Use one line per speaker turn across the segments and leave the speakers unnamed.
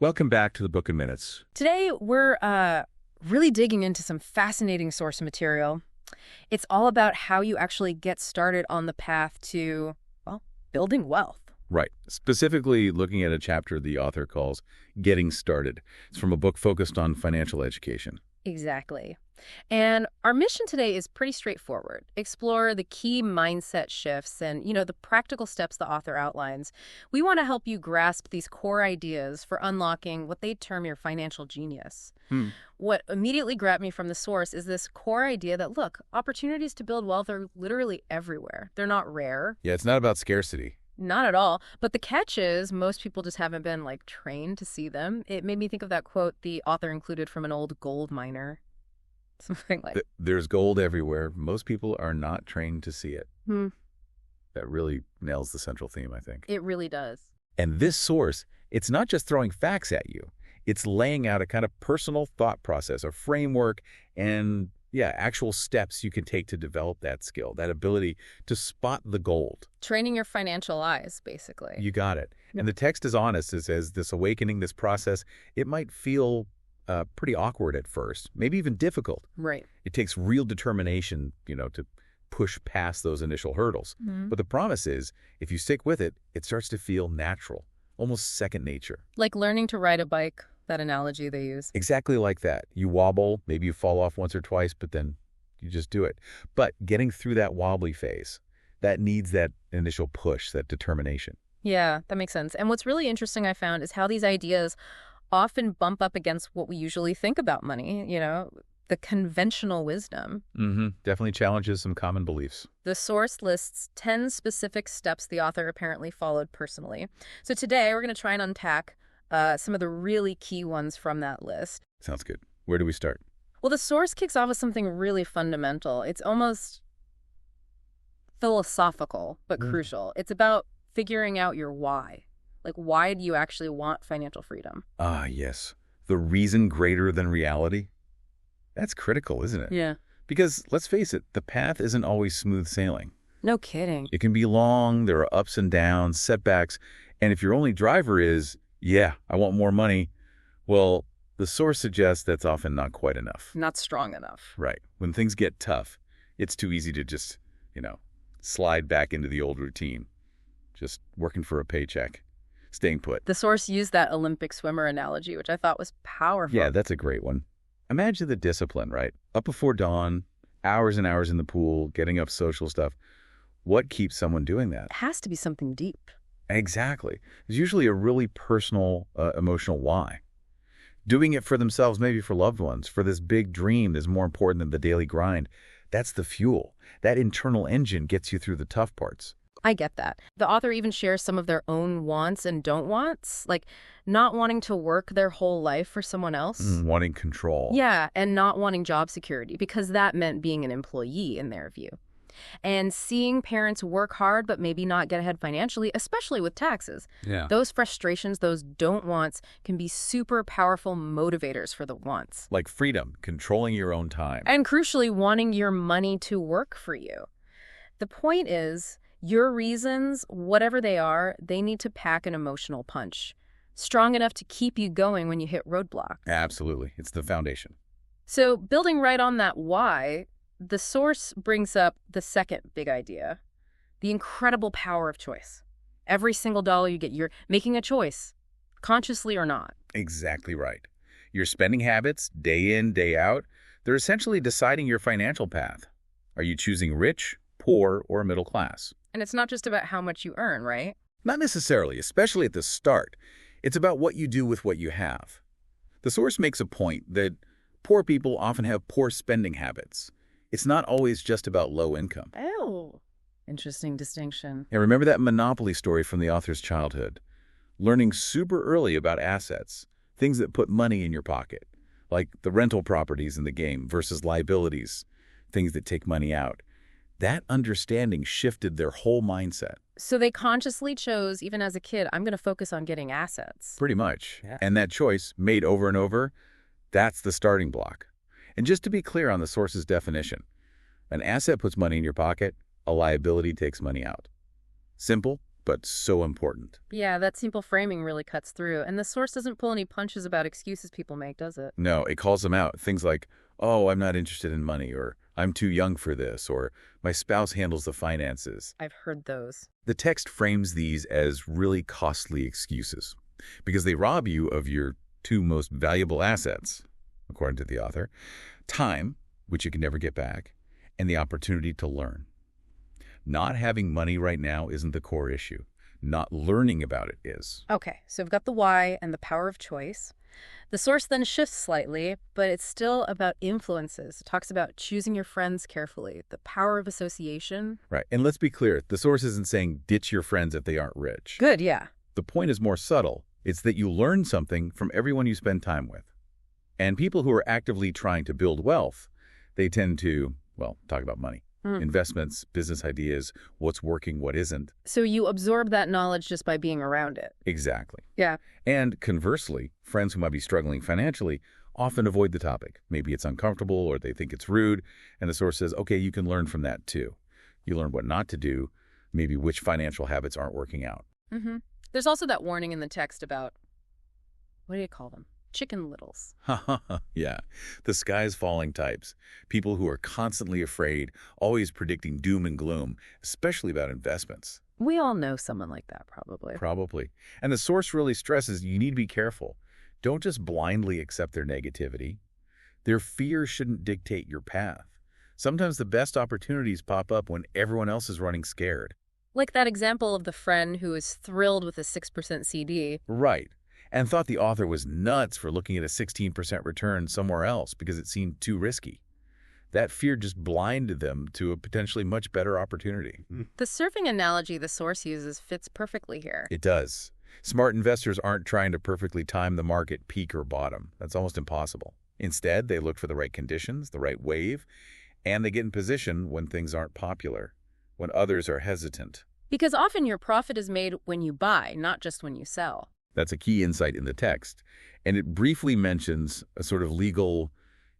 Welcome back to the Book in Minutes.
Today, we're really digging into some fascinating source material. It's all about how you actually get started on the path to, well, building wealth.
Right. Specifically looking at a chapter the author calls Getting Started. It's from a book focused on financial education.
Exactly. And our mission today is pretty straightforward. Explore the key mindset shifts and, the practical steps the author outlines. We want to help you grasp these core ideas for unlocking what they term your financial genius. What immediately grabbed me from the source is this core idea that, look, opportunities to build wealth are literally everywhere. They're not rare.
Yeah, it's not about scarcity.
Not at all. But the catch is most people just haven't been, trained to see them. It made me think of that quote the author included from an old gold miner. Something like
There's gold everywhere. Most people are not trained to see it. That really nails the central theme, I think.
It really does.
And this source, it's not just throwing facts at you. It's laying out a kind of personal thought process, a framework, and actual steps you can take to develop that skill, that ability to spot the gold.
Training your financial eyes, basically.
You got it. And the text is honest. It says this awakening, this process, it might feel pretty awkward at first, maybe even difficult.
Right.
It takes real determination, to push past those initial hurdles. But the promise is, if you stick with it, it starts to feel natural, almost second nature.
Like learning to ride a bike, that analogy they use.
Exactly like that. You wobble, maybe you fall off once or twice, but then you just do it. But getting through that wobbly phase, that needs that initial push, that determination.
Yeah, that makes sense. And what's really interesting I found is how these ideas often bump up against what we usually think about money, the conventional wisdom.
Definitely challenges some common beliefs.
The source lists 10 specific steps the author apparently followed personally. So today we're going to try and unpack some of the really key ones from that list.
Sounds good. Where do we start?
Well, the source kicks off with something really fundamental. It's almost philosophical, but crucial. It's about figuring out your why. Why do you actually want financial freedom?
Ah, yes. The reason greater than reality? That's critical, isn't it?
Yeah.
Because, let's face it, the path isn't always smooth sailing.
No kidding.
It can be long, there are ups and downs, setbacks, and if your only driver is, I want more money, well, the source suggests that's often not quite enough.
Not strong enough.
Right. When things get tough, it's too easy to just, slide back into the old routine. Just working for a paycheck. Staying put.
The source used that Olympic swimmer analogy, which I thought was powerful.
Yeah, that's a great one. Imagine the discipline, right? Up before dawn, hours and hours in the pool, getting up social stuff. What keeps someone doing that?
It has to be something deep.
Exactly. There's usually a really personal, emotional why. Doing it for themselves, maybe for loved ones, for this big dream that's more important than the daily grind. That's the fuel. That internal engine gets you through the tough parts.
I get that. The author even shares some of their own wants and don't wants, like not wanting to work their whole life for someone else.
Wanting control.
Yeah, and not wanting job security because that meant being an employee in their view. And seeing parents work hard but maybe not get ahead financially, especially with taxes.
Yeah.
Those frustrations, those don't wants, can be super powerful motivators for the wants.
Like freedom, controlling your own time.
And crucially, wanting your money to work for you. The point is, your reasons, whatever they are, they need to pack an emotional punch. Strong enough to keep you going when you hit roadblock.
Absolutely. It's the foundation.
So building right on that why, the source brings up the second big idea, the incredible power of choice. Every single dollar you get, you're making a choice, consciously or not.
Exactly right. Your spending habits, day in, day out, they're essentially deciding your financial path. Are you choosing rich, poor, or middle class?
And it's not just about how much you earn, right?
Not necessarily, especially at the start. It's about what you do with what you have. The source makes a point that poor people often have poor spending habits. It's not always just about low income.
Oh, interesting distinction.
And remember that Monopoly story from the author's childhood? Learning super early about assets, things that put money in your pocket, like the rental properties in the game versus liabilities, things that take money out. That understanding shifted their whole mindset.
So they consciously chose, even as a kid, I'm going to focus on getting assets.
Pretty much.
Yeah.
And that choice, made over and over, that's the starting block. And just to be clear on the source's definition, an asset puts money in your pocket, a liability takes money out. Simple, but so important.
Yeah, that simple framing really cuts through. And the source doesn't pull any punches about excuses people make, does it?
No, it calls them out. Things like, oh, I'm not interested in money, or I'm too young for this, or my spouse handles the finances.
I've heard those.
The text frames these as really costly excuses because they rob you of your two most valuable assets, according to the author: time, which you can never get back, and the opportunity to learn. Not having money right now isn't the core issue. Not learning about it is.
Okay, so we've got the why and the power of choice. The source then shifts slightly, but it's still about influences. It talks about choosing your friends carefully, the power of association.
Right. And let's be clear, the source isn't saying ditch your friends if they aren't rich.
Good, yeah.
The point is more subtle. It's that you learn something from everyone you spend time with. And people who are actively trying to build wealth, they tend to, well, talk about money. Investments, business ideas, what's working, what isn't.
So you absorb that knowledge just by being around it.
Exactly.
Yeah.
And conversely, friends who might be struggling financially often avoid the topic. Maybe it's uncomfortable or they think it's rude, and the source says, okay, you can learn from that too. You learn what not to do, maybe which financial habits aren't working out.
There's also that warning in the text about, what do you call them? Chicken littles.
Yeah, the sky's falling types. People who are constantly afraid, always predicting doom and gloom, especially about investments.
We all know someone like that, probably.
Probably. And the source really stresses you need to be careful. Don't just blindly accept their negativity. Their fear shouldn't dictate your path. Sometimes the best opportunities pop up when everyone else is running scared.
Like that example of the friend who is thrilled with a 6% CD.
Right. And thought the author was nuts for looking at a 16% return somewhere else because it seemed too risky. That fear just blinded them to a potentially much better opportunity.
The surfing analogy the source uses fits perfectly here.
It does. Smart investors aren't trying to perfectly time the market peak or bottom. That's almost impossible. Instead, they look for the right conditions, the right wave, and they get in position when things aren't popular, when others are hesitant.
Because often your profit is made when you buy, not just when you sell.
That's a key insight in the text, and it briefly mentions a sort of legal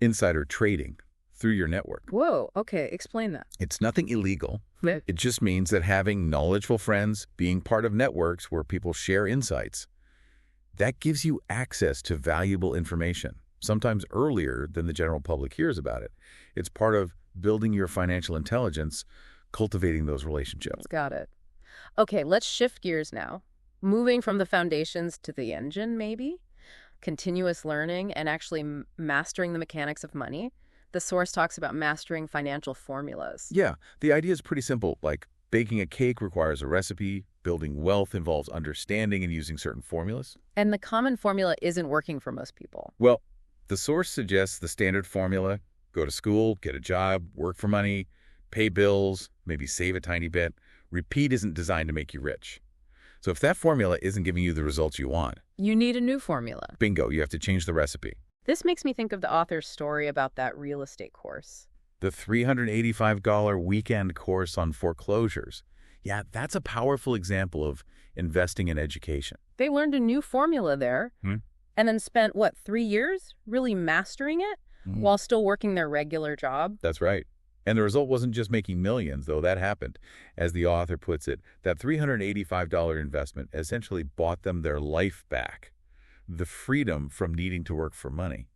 insider trading through your network.
Whoa, okay, explain that.
It's nothing illegal. It just means that having knowledgeable friends, being part of networks where people share insights, that gives you access to valuable information, sometimes earlier than the general public hears about it. It's part of building your financial intelligence, cultivating those relationships.
Got it. Okay, let's shift gears now. Moving from the foundations to the engine, maybe? Continuous learning and actually mastering the mechanics of money. The source talks about mastering financial formulas.
Yeah, the idea is pretty simple. Like baking a cake requires a recipe, building wealth involves understanding and using certain formulas.
And the common formula isn't working for most people.
Well, the source suggests the standard formula: go to school, get a job, work for money, pay bills, maybe save a tiny bit. Repeat isn't designed to make you rich. So if that formula isn't giving you the results you want,
You need a new formula.
bingo, you have to change the recipe.
This makes me think of the author's story about that real estate course.
The $385 weekend course on foreclosures. Yeah, that's a powerful example of investing in education.
They learned a new formula there and then spent, 3 years really mastering it while still working their regular job?
That's right. And the result wasn't just making millions, though that happened. As the author puts it, that $385 investment essentially bought them their life back, the freedom from needing to work for money.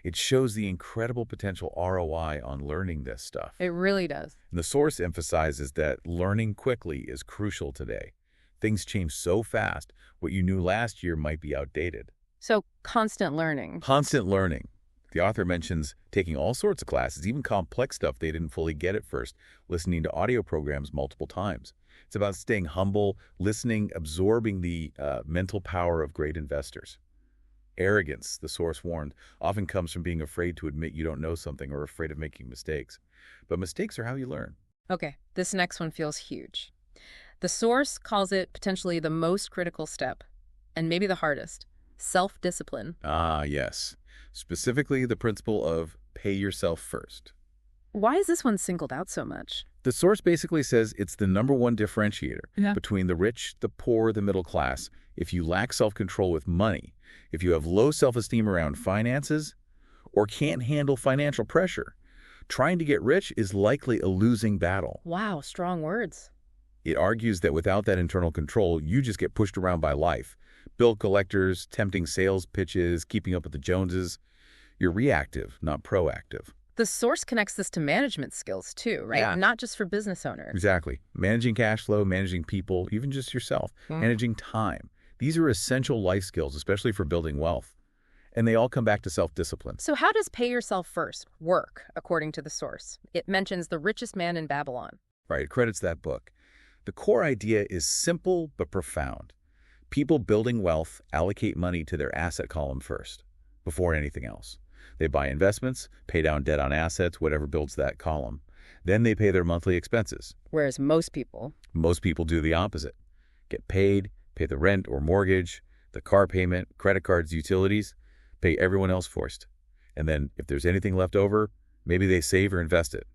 It shows the incredible potential ROI on learning this stuff.
It really does.
And the source emphasizes that learning quickly is crucial today. Things change so fast, what you knew last year might be outdated.
So constant learning.
Constant learning. The author mentions taking all sorts of classes, even complex stuff they didn't fully get at first, listening to audio programs multiple times. It's about staying humble, listening, absorbing the mental power of great investors. Arrogance, the source warned, often comes from being afraid to admit you don't know something or afraid of making mistakes. But mistakes are how you learn.
Okay, this next one feels huge. The source calls it potentially the most critical step, and maybe the hardest: self-discipline.
Ah, yes. Specifically, the principle of pay yourself first.
Why is this one singled out so much?
The source basically says it's the #1 differentiator between the rich, the poor, the middle class. If you lack self-control with money, if you have low self-esteem around finances, or can't handle financial pressure, trying to get rich is likely a losing battle.
Wow, strong words.
It argues that without that internal control, you just get pushed around by life. Bill collectors, tempting sales pitches, keeping up with the Joneses. You're reactive, not proactive.
The source connects this to management skills too, right?
Yeah.
Not just for business owners.
Exactly. Managing cash flow, managing people, even just yourself, managing time. These are essential life skills, especially for building wealth. And they all come back to self-discipline.
So how does pay yourself first work, according to the source? It mentions the richest man in Babylon.
Right, it credits that book. The core idea is simple but profound. People building wealth allocate money to their asset column first, before anything else. They buy investments, pay down debt on assets, whatever builds that column. Then they pay their monthly expenses.
Whereas most people
do the opposite. Get paid, pay the rent or mortgage, the car payment, credit cards, utilities, pay everyone else first. And then if there's anything left over, maybe they save or invest it.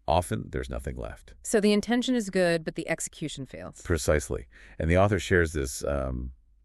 Often, there's nothing left.
So the intention is good, but the execution fails.
Precisely. And the author shares this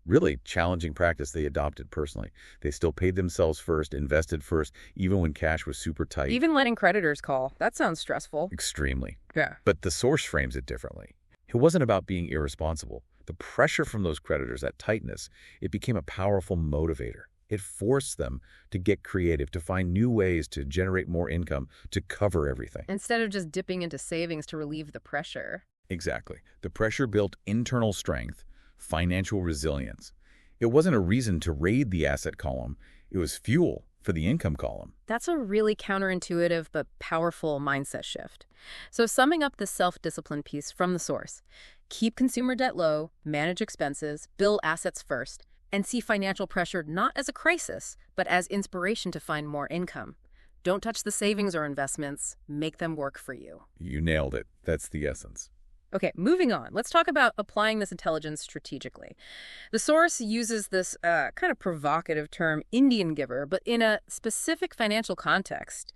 really challenging practice they adopted personally. They still paid themselves first, invested first, even when cash was super tight.
Even letting creditors call. That sounds stressful.
Extremely.
Yeah.
But the source frames it differently. It wasn't about being irresponsible. The pressure from those creditors, that tightness, it became a powerful motivator. It forced them to get creative, to find new ways to generate more income, to cover everything.
Instead of just dipping into savings to relieve the pressure.
Exactly. The pressure built internal strength, financial resilience. It wasn't a reason to raid the asset column. It was fuel for the income column.
That's a really counterintuitive but powerful mindset shift. So summing up the self-discipline piece from the source, keep consumer debt low, manage expenses, build assets first, and see financial pressure not as a crisis, but as inspiration to find more income. Don't touch the savings or investments. Make them work for you.
You nailed it. That's the essence.
Okay, moving on. Let's talk about applying this intelligence strategically. The source uses this kind of provocative term, Indian giver, but in a specific financial context,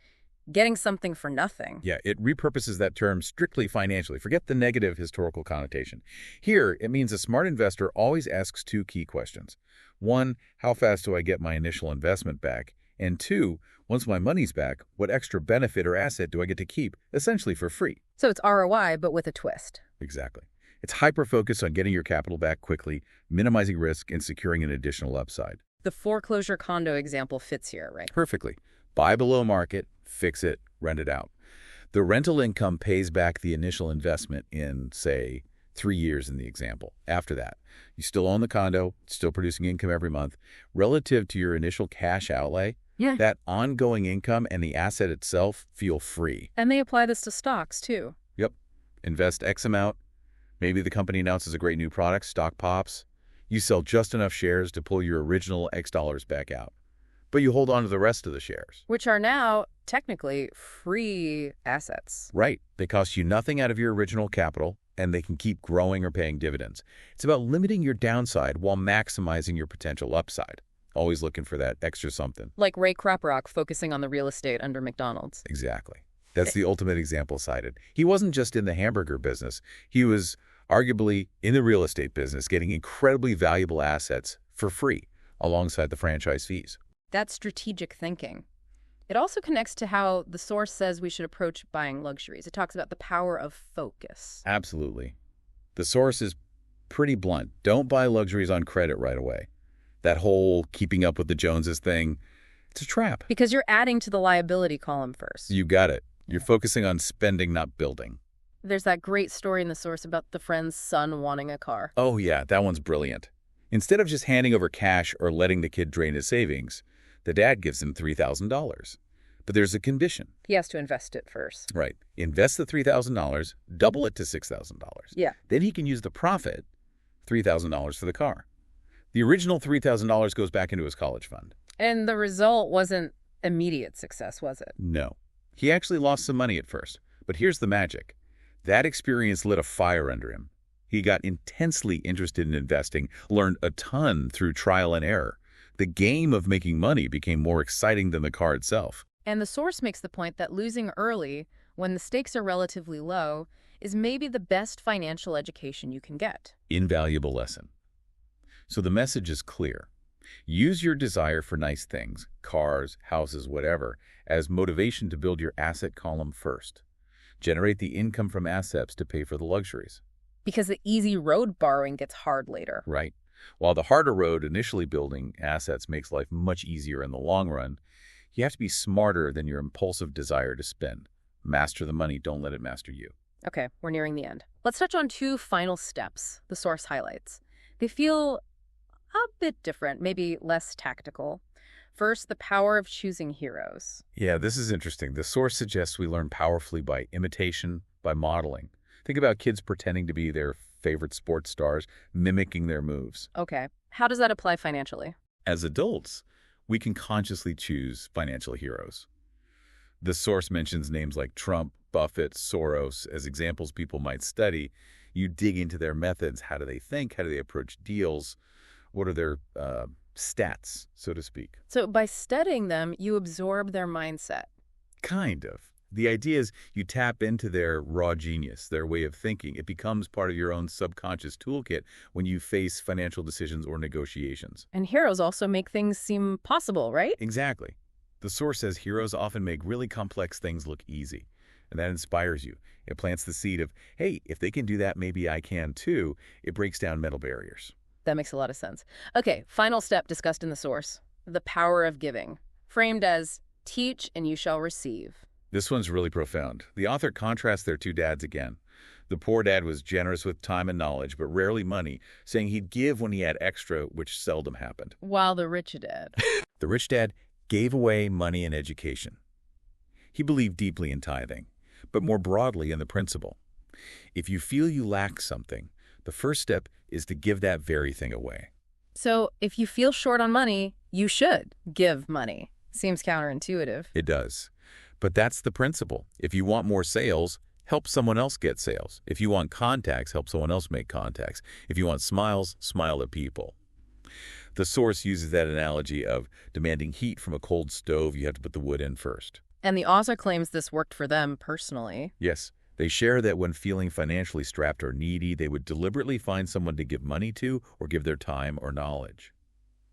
getting something for nothing.
Yeah, it repurposes that term strictly financially. Forget the negative historical connotation. Here, it means a smart investor always asks two key questions. One, how fast do I get my initial investment back? And two, once my money's back, what extra benefit or asset do I get to keep, essentially for free?
So it's ROI, but with a twist.
Exactly. It's hyper-focused on getting your capital back quickly, minimizing risk, and securing an additional upside.
The foreclosure condo example fits here, right?
Perfectly. Buy below market, fix it, rent it out. The rental income pays back the initial investment in, say, 3 years in the example. After that, you still own the condo, it's still producing income every month. Relative to your initial cash outlay, that ongoing income and the asset itself feel free.
And they apply this to stocks, too.
Yep. Invest X amount. Maybe the company announces a great new product, stock pops. You sell just enough shares to pull your original X dollars back out. But you hold on to the rest of the shares.
Which are now, technically, free assets.
Right. They cost you nothing out of your original capital, and they can keep growing or paying dividends. It's about limiting your downside while maximizing your potential upside. Always looking for that extra something.
Like Ray Kroc focusing on the real estate under McDonald's.
Exactly. That's the ultimate example cited. He wasn't just in the hamburger business. He was arguably in the real estate business, getting incredibly valuable assets for free alongside the franchise fees.
That's strategic thinking. It also connects to how the source says we should approach buying luxuries. It talks about the power of focus.
Absolutely. The source is pretty blunt. Don't buy luxuries on credit right away. That whole keeping up with the Joneses thing, it's a trap.
Because you're adding to the liability column first.
You got it. You're focusing on spending, not building.
There's that great story in the source about the friend's son wanting a car.
Oh yeah, that one's brilliant. Instead of just handing over cash or letting the kid drain his savings, the dad gives him $3,000. But there's a condition.
He has to invest it first.
Right. Invest the $3,000, double it to $6,000.
Yeah.
Then he can use the profit, $3,000 for the car. The original $3,000 goes back into his college fund.
And the result wasn't immediate success, was it?
No. He actually lost some money at first. But here's the magic. That experience lit a fire under him. He got intensely interested in investing, learned a ton through trial and error. The game of making money became more exciting than the car itself.
And the source makes the point that losing early, when the stakes are relatively low, is maybe the best financial education you can get.
Invaluable lesson. So the message is clear. Use your desire for nice things, cars, houses, whatever, as motivation to build your asset column first. Generate the income from assets to pay for the luxuries.
Because the easy road borrowing gets hard later.
Right. While the harder road, initially building assets, makes life much easier in the long run, you have to be smarter than your impulsive desire to spend. Master the money, don't let it master you.
Okay, we're nearing the end. Let's touch on two final steps the source highlights. They feel a bit different, maybe less tactical. First, the power of choosing heroes.
Yeah, this is interesting. The source suggests we learn powerfully by imitation, by modeling. Think about kids pretending to be their favorite sports stars, mimicking their moves.
Okay, how does that apply financially?
As adults, we can consciously choose financial heroes. The source mentions names like Trump, Buffett, Soros as examples people might study. You dig into their methods. How do they think? How do they approach deals? What are their stats, so to speak?
So by studying them, you absorb their mindset.
Kind of. The idea is you tap into their raw genius, their way of thinking. It becomes part of your own subconscious toolkit when you face financial decisions or negotiations.
And heroes also make things seem possible, right?
Exactly. The source says heroes often make really complex things look easy, and that inspires you. It plants the seed of, hey, if they can do that, maybe I can too. It breaks down mental barriers.
That makes a lot of sense. Okay, final step discussed in the source, the power of giving, framed as teach and you shall receive.
This one's really profound. The author contrasts their two dads again. The poor dad was generous with time and knowledge, but rarely money, saying he'd give when he had extra, which seldom happened.
While the rich dad.
The rich dad gave away money and education. He believed deeply in tithing, but more broadly in the principle. If you feel you lack something, the first step is to give that very thing away.
So if you feel short on money, you should give money. Seems counterintuitive.
It does. But that's the principle. If you want more sales, help someone else get sales. If you want contacts, help someone else make contacts. If you want smiles, smile at people. The source uses that analogy of demanding heat from a cold stove. You have to put the wood in first.
And the author claims this worked for them personally.
Yes, they share that when feeling financially strapped or needy, they would deliberately find someone to give money to or give their time or knowledge.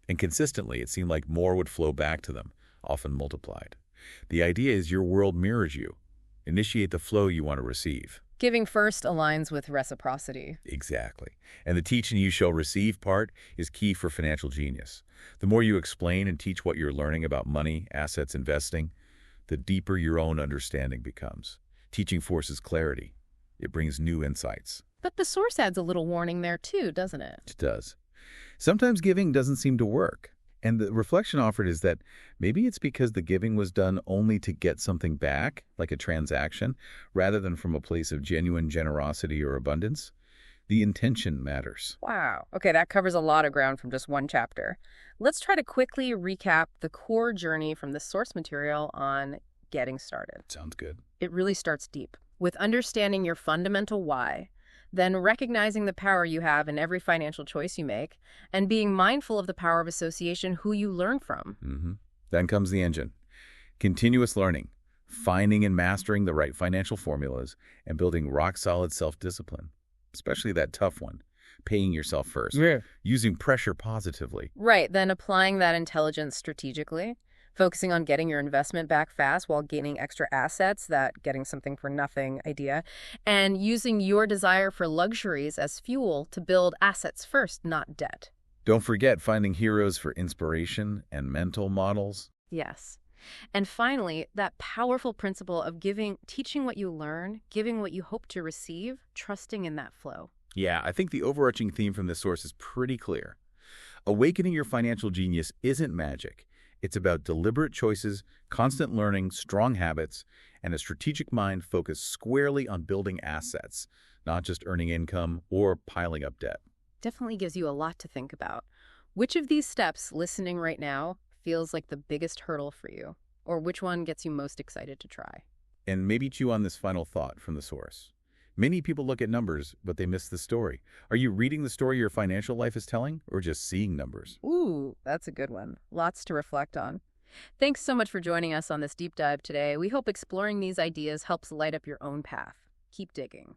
And consistently, it seemed like more would flow back to them, often multiplied. The idea is your world mirrors you. Initiate the flow you want to receive.
Giving first aligns with reciprocity.
Exactly. And the teach and you shall receive part is key for financial genius. The more you explain and teach what you're learning about money, assets, investing, the deeper your own understanding becomes. Teaching forces clarity. It brings new insights.
But the source adds a little warning there too, doesn't it?
It does. Sometimes giving doesn't seem to work. And the reflection offered is that maybe it's because the giving was done only to get something back, like a transaction, rather than from a place of genuine generosity or abundance. The intention matters.
Wow. Okay, that covers a lot of ground from just one chapter. Let's try to quickly recap the core journey from the source material on getting started.
Sounds good.
It really starts deep, with understanding your fundamental why, then recognizing the power you have in every financial choice you make, and being mindful of the power of association, who you learn from.
Then comes the engine. Continuous learning, finding and mastering the right financial formulas, and building rock-solid self-discipline, especially that tough one, paying yourself first, using pressure positively.
Right, then applying that intelligence strategically, focusing on getting your investment back fast while gaining extra assets, that getting something for nothing idea, and using your desire for luxuries as fuel to build assets first, not debt.
Don't forget finding heroes for inspiration and mental models.
Yes. And finally, that powerful principle of giving, teaching what you learn, giving what you hope to receive, trusting in that flow.
Yeah, I think the overarching theme from this source is pretty clear. Awakening your financial genius isn't magic. It's about deliberate choices, constant learning, strong habits, and a strategic mind focused squarely on building assets, not just earning income or piling up debt.
Definitely gives you a lot to think about. Which of these steps, listening right now, feels like the biggest hurdle for you? Or which one gets you most excited to try?
And maybe chew on this final thought from the source. Many people look at numbers, but they miss the story. Are you reading the story your financial life is telling, or just seeing numbers?
Ooh, that's a good one. Lots to reflect on. Thanks so much for joining us on this deep dive today. We hope exploring these ideas helps light up your own path. Keep digging.